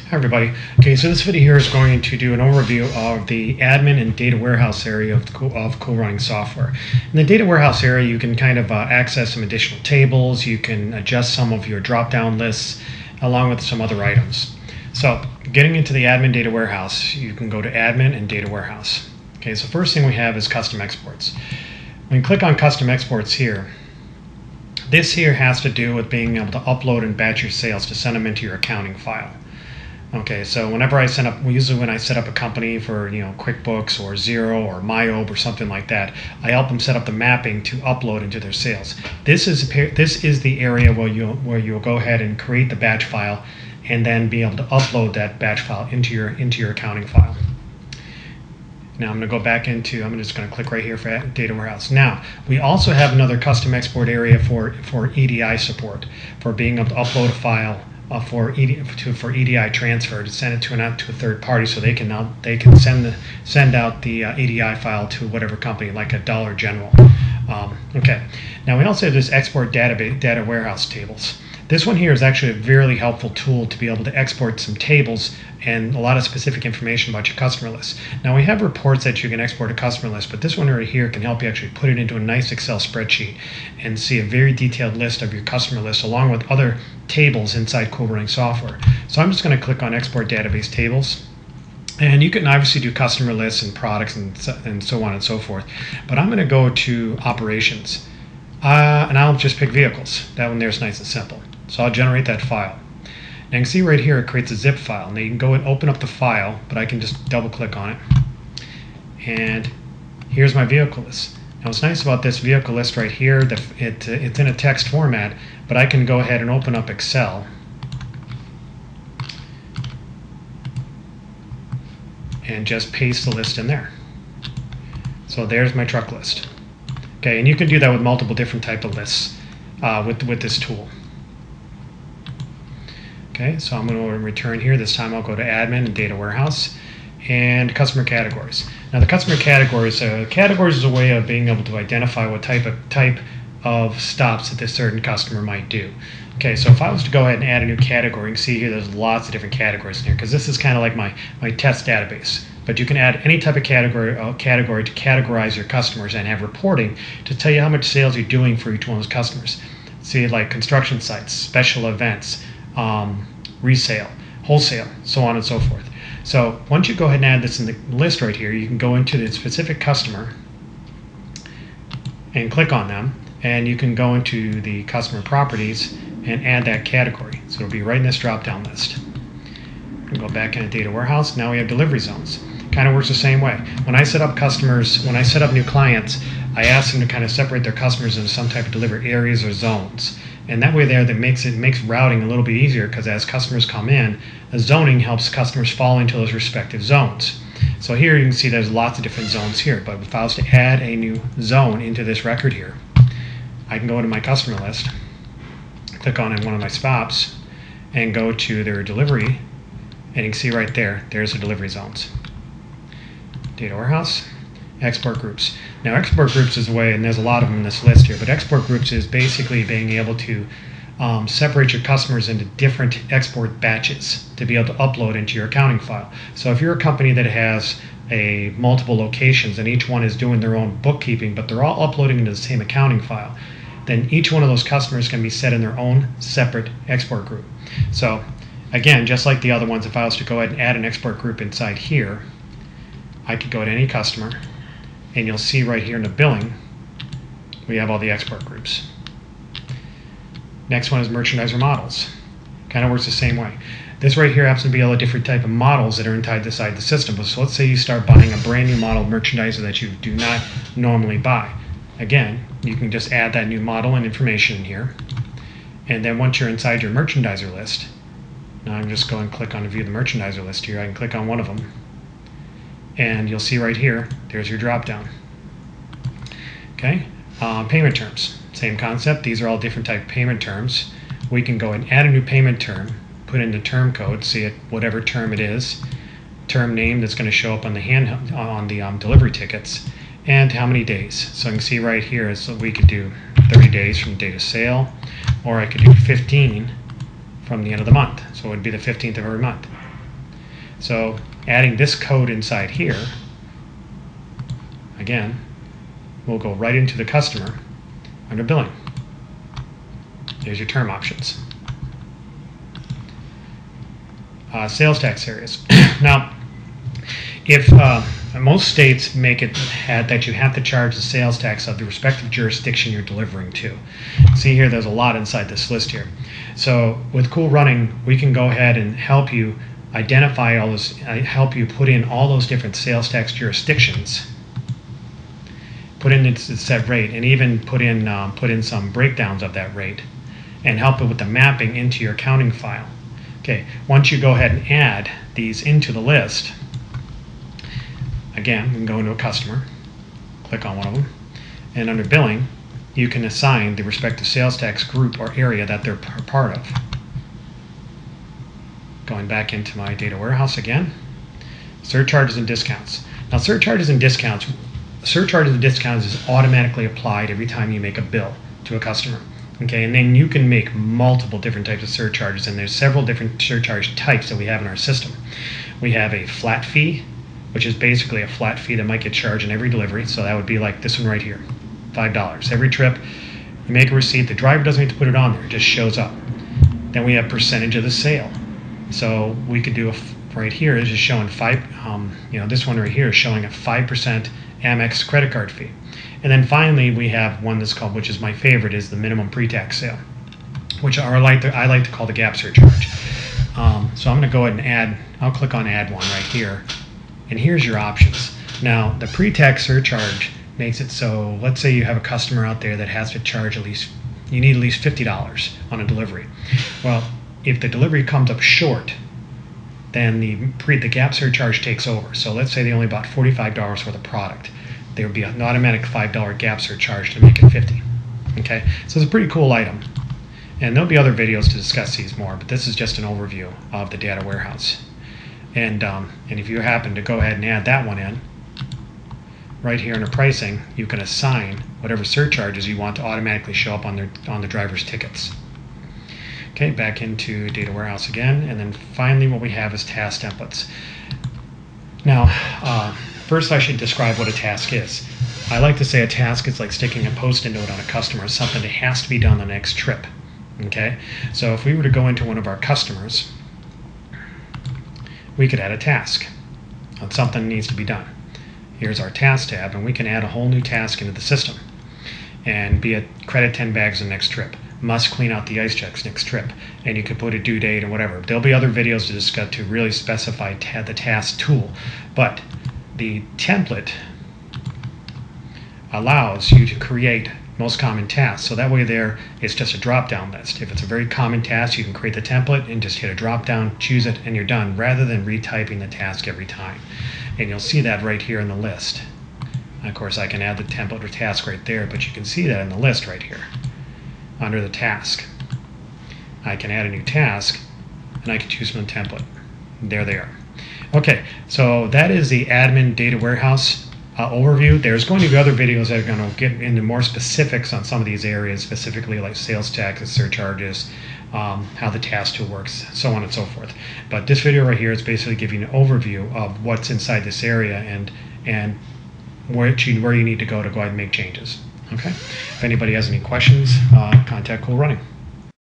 Hi everybody. Okay, so this video here is going to do an overview of the admin and data warehouse area of Cool Running software. In the data warehouse area, you can kind of access some additional tables, you can adjust some of your drop-down lists, along with some other items. So, getting into the admin data warehouse, you can go to admin and data warehouse. Okay, so first thing we have is custom exports. When you click on custom exports here, this here has to do with being able to upload and batch your sales to send them into your accounting file. Okay, so whenever I set up, usually when I set up a company for QuickBooks or Xero or MyOB or something like that, I help them set up the mapping to upload into their sales. This is the area where you'll go ahead and create the batch file and then be able to upload that batch file into your accounting file. Now I'm going to go back into, I'm just going to click right here for Data Warehouse. Now, we also have another custom export area for EDI support, for being able to upload a file for EDI transfer to send it to a third party, so they can send out the EDI file to whatever company, like a Dollar General. Okay. Now we also have this export data warehouse tables. This one here is actually a very helpful tool to be able to export some tables and a lot of specific information about your customer list. Now we have reports that you can export a customer list, but this one right here can help you actually put it into a nice Excel spreadsheet and see a very detailed list of your customer list along with other tables inside Cool Running software. So I'm just going to click on Export Database Tables. And you can obviously do customer lists and products and so on and so forth. But I'm going to go to Operations. And I'll just pick Vehicles. That one there is nice and simple. So I'll generate that file. Now you can see right here it creates a zip file. Now you can go and open up the file, but I can just double click on it. And here's my vehicle list. Now what's nice about this vehicle list right here, it's in a text format, but I can go ahead and open up Excel. And just paste the list in there. So there's my truck list. Okay, and you can do that with multiple different type of lists with this tool. Okay, so I'm going to return here. This time I'll go to Admin and Data Warehouse and Customer Categories. Now the Customer Categories is a way of being able to identify what type of stops that this certain customer might do. Okay, so if I was to go ahead and add a new category, you can see here there's lots of different categories in here because this is kind of like my test database. But you can add any type of category to categorize your customers and have reporting to tell you how much sales you're doing for each one of those customers. See, like construction sites, special events, resale, wholesale, so on and so forth. So once you go ahead and add this in the list right here, you can go into the specific customer and click on them, and you can go into the customer properties and add that category. So it'll be right in this drop-down list. We'll go back into Data Warehouse. Now we have delivery zones. Kind of works the same way. When I set up customers, when I set up new clients, I ask them to kind of separate their customers into some type of delivery areas or zones. And that way there, that makes routing a little bit easier, because as customers come in, the zoning helps customers fall into those respective zones. So here you can see there's lots of different zones here, but if I was to add a new zone into this record here, I can go into my customer list, click on one of my stops, and go to their delivery, and you can see right there, there's the delivery zones. Data Warehouse, Export Groups. Now export groups is a way, and there's a lot of them in this list here, but export groups is basically being able to separate your customers into different export batches to be able to upload into your accounting file. So if you're a company that has multiple locations and each one is doing their own bookkeeping, but they're all uploading into the same accounting file, then each one of those customers can be set in their own separate export group. So again, just like the other ones, if I was to go ahead and add an export group inside here, I could go to any customer, and you'll see right here in the billing, we have all the export groups. Next one is merchandiser models. Kind of works the same way. This right here happens to be all the different type of models that are inside the system. So let's say you start buying a brand new model of merchandiser that you do not normally buy. Again, you can just add that new model and information in here. And then once you're inside your merchandiser list, now I'm just going to click on view the merchandiser list here. I can click on one of them. And you'll see right here, there's your drop down. Okay, payment terms, same concept. These are all different type of payment terms. We can go and add a new payment term, put in the term code, see it, whatever term it is, term name that's going to show up on the delivery tickets, and how many days. So you can see right here, so we could do 30 days from date of sale, or I could do 15 from the end of the month. So it would be the 15th of every month. So adding this code inside here, again, we'll go right into the customer under billing. There's your term options. Sales tax areas. Now, if most states make it that you have to charge the sales tax of the respective jurisdiction you're delivering to. See here, there's a lot inside this list here. So with Cool Running, we can go ahead and help you identify all those, help you put in all those different sales tax jurisdictions, put in its set rate, and even put in some breakdowns of that rate, and help it with the mapping into your accounting file. Okay, once you go ahead and add these into the list, again, we can go into a customer, click on one of them, and under billing, you can assign the respective sales tax group or area that they're part of. Going back into my data warehouse again, surcharges and discounts. Now surcharges and discounts is automatically applied every time you make a bill to a customer. Okay, and then you can make multiple different types of surcharges, and there's several different surcharge types that we have in our system. We have a flat fee, which is basically a flat fee that might get charged in every delivery. So that would be like this one right here, $5. Every trip, you make a receipt, the driver doesn't need to put it on there, it just shows up. Then we have percentage of the sale. So we could do right here is just showing this one right here is showing a 5% Amex credit card fee. And then finally we have one that's called, which is my favorite, is the minimum pre-tax sale, which I like to call the gap surcharge. So I'm going to go ahead and add, I'll click on add one right here. And here's your options. Now, the pre-tax surcharge makes it so, let's say you have a customer out there that has to charge you need at least $50 on a delivery. Well, if the delivery comes up short, then the gap surcharge takes over. So let's say they only bought $45 worth of product. There would be an automatic $5 gap surcharge to make it $50. Okay, so it's a pretty cool item. And there'll be other videos to discuss these more, but this is just an overview of the data warehouse. And if you happen to go ahead and add that one in, right here under pricing, you can assign whatever surcharges you want to automatically show up on the driver's tickets. Okay, back into data warehouse again, and then finally what we have is task templates. Now, first I should describe what a task is. I like to say a task is like sticking a post-it note on a customer, something that has to be done the next trip. Okay, so if we were to go into one of our customers, we could add a task on something that needs to be done. Here's our task tab, and we can add a whole new task into the system. And be it credit 10 bags the next trip, must clean out the ice checks next trip, and you could put a due date or whatever. There'll be other videos to discuss to really specify the task tool, but the template allows you to create most common tasks. So that way there, it's just a drop-down list. If it's a very common task, you can create the template and just hit a drop-down, choose it, and you're done, rather than retyping the task every time. And you'll see that right here in the list. Of course, I can add the template or task right there, but you can see that in the list right here under the task. I can add a new task, and I can choose from the template. There they are. Okay, so that is the admin data warehouse overview. There's going to be other videos that are going to get into more specifics on some of these areas, specifically like sales taxes, surcharges, how the task tool works, so on and so forth. But this video right here is basically giving an overview of what's inside this area and where you need to go ahead and make changes. Okay. If anybody has any questions, contact Cool Running.